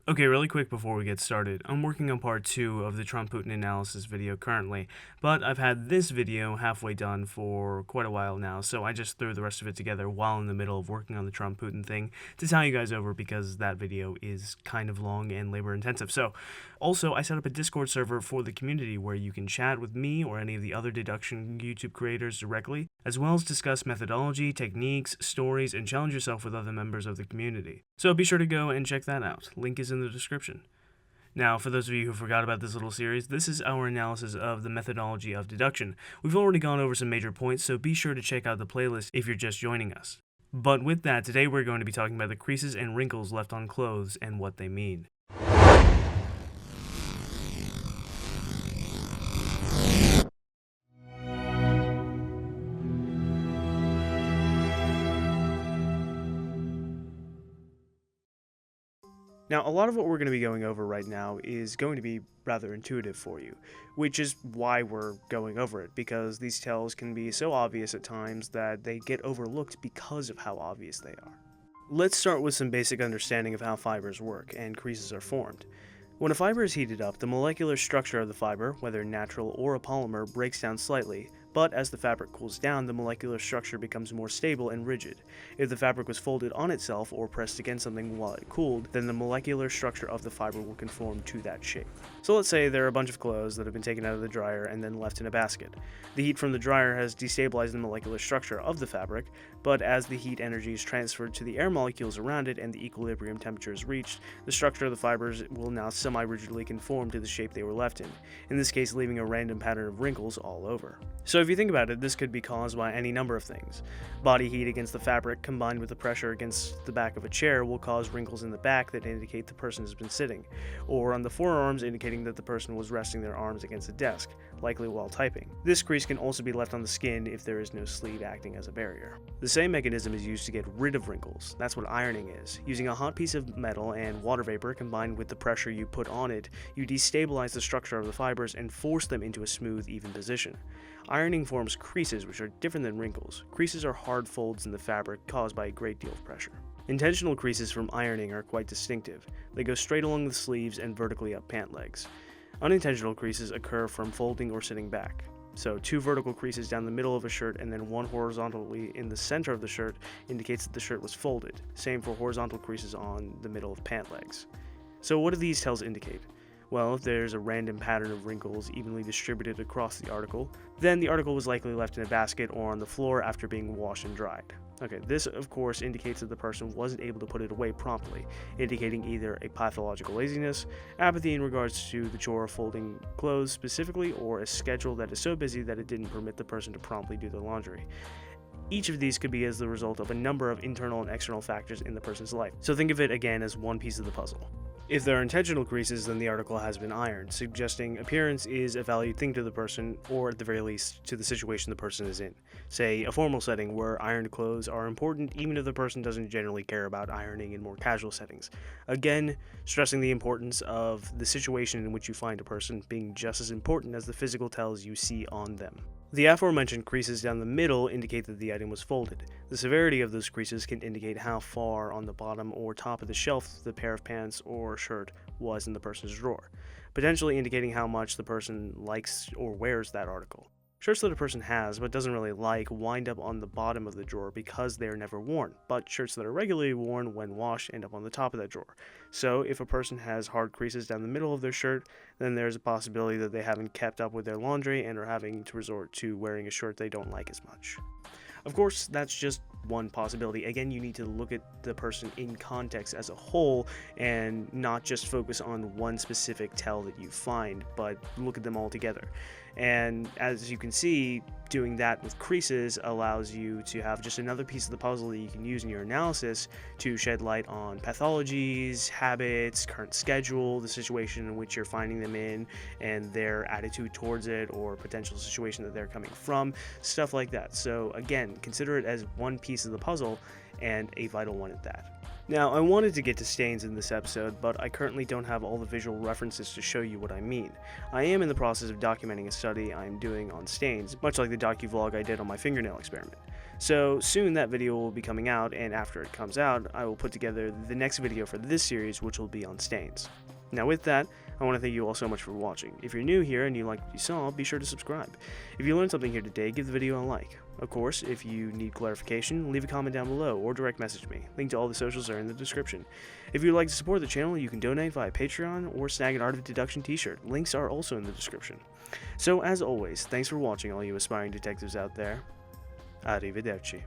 Okay, really quick before we get started, I'm working on part 2 of the Trump-Putin analysis video currently, but I've had this video halfway done for quite a while now, so I just threw the rest of it together while in the middle of working on the Trump-Putin thing to tie you guys over because that video is kind of long and labor-intensive. So, also, I set up a Discord server for the community where you can chat with me or any of the other deduction YouTube creators directly, as well as discuss methodology, techniques, stories, and challenge yourself with other members of the community. So be sure to go and check that out. Link is in the description. Now, for those of you who forgot about this little series, this is our analysis of the methodology of deduction. We've already gone over some major points, so be sure to check out the playlist if you're just joining us. But with that, today we're going to be talking about the creases and wrinkles left on clothes and what they mean. Now, a lot of what we're going to be going over right now is going to be rather intuitive for you, which is why we're going over it, because these tells can be so obvious at times that they get overlooked because of how obvious they are. Let's start with some basic understanding of how fibers work and creases are formed. When a fiber is heated up, the molecular structure of the fiber, whether natural or a polymer, breaks down slightly, but as the fabric cools down, the molecular structure becomes more stable and rigid. If the fabric was folded on itself or pressed against something while it cooled, then the molecular structure of the fiber will conform to that shape. So let's say there are a bunch of clothes that have been taken out of the dryer and then left in a basket. The heat from the dryer has destabilized the molecular structure of the fabric, but as the heat energy is transferred to the air molecules around it and the equilibrium temperature is reached, the structure of the fibers will now semi-rigidly conform to the shape they were left in this case leaving a random pattern of wrinkles all over. So if you think about it, this could be caused by any number of things. Body heat against the fabric combined with the pressure against the back of a chair will cause wrinkles in the back that indicate the person has been sitting, or on the forearms indicating that the person was resting their arms against a desk, likely while typing. This crease can also be left on the skin if there is no sleeve acting as a barrier. The same mechanism is used to get rid of wrinkles. That's what ironing is. Using a hot piece of metal and water vapor combined with the pressure you put on it, you destabilize the structure of the fibers and force them into a smooth, even position. Ironing forms creases, which are different than wrinkles. Creases are hard folds in the fabric caused by a great deal of pressure. Intentional creases from ironing are quite distinctive. They go straight along the sleeves and vertically up pant legs. Unintentional creases occur from folding or sitting back. So 2 vertical creases down the middle of a shirt and then 1 horizontally in the center of the shirt indicates that the shirt was folded. Same for horizontal creases on the middle of pant legs. So what do these tells indicate? Well, if there's a random pattern of wrinkles evenly distributed across the article, then the article was likely left in a basket or on the floor after being washed and dried. Okay, this of course indicates that the person wasn't able to put it away promptly, indicating either a pathological laziness, apathy in regards to the chore of folding clothes specifically, or a schedule that is so busy that it didn't permit the person to promptly do their laundry. Each of these could be as the result of a number of internal and external factors in the person's life, so think of it again as one piece of the puzzle. If there are intentional creases, then the article has been ironed, suggesting appearance is a valued thing to the person, or at the very least, to the situation the person is in. Say, a formal setting where ironed clothes are important even if the person doesn't generally care about ironing in more casual settings. Again, stressing the importance of the situation in which you find a person being just as important as the physical tells you see on them. The aforementioned creases down the middle indicate that the item was folded. The severity of those creases can indicate how far on the bottom or top of the shelf the pair of pants or shirt was in the person's drawer, potentially indicating how much the person likes or wears that article. Shirts that a person has but doesn't really like wind up on the bottom of the drawer because they are never worn, but shirts that are regularly worn when washed end up on the top of that drawer. So if a person has hard creases down the middle of their shirt, then there's a possibility that they haven't kept up with their laundry and are having to resort to wearing a shirt they don't like as much. Of course, that's just one possibility. Again, you need to look at the person in context as a whole and not just focus on one specific tell that you find, but look at them all together. And as you can see, doing that with creases allows you to have just another piece of the puzzle that you can use in your analysis to shed light on pathologies, habits, current schedule, the situation in which you're finding them in, and their attitude towards it or potential situation that they're coming from, stuff like that. So again, consider it as one piece of the puzzle and a vital one at that. Now, I wanted to get to stains in this episode, but I currently don't have all the visual references to show you what I mean. I am in the process of documenting a study I am doing on stains, much like the docu-vlog I did on my fingernail experiment. So soon that video will be coming out, and after it comes out, I will put together the next video for this series, which will be on stains. Now with that, I want to thank you all so much for watching. If you're new here and you liked what you saw, be sure to subscribe. If you learned something here today, give the video a like. Of course, if you need clarification, leave a comment down below or direct message me. Link to all the socials are in the description. If you'd like to support the channel, you can donate via Patreon or snag an Art of Deduction t-shirt. Links are also in the description. So as always, thanks for watching all you aspiring detectives out there. Arrivederci.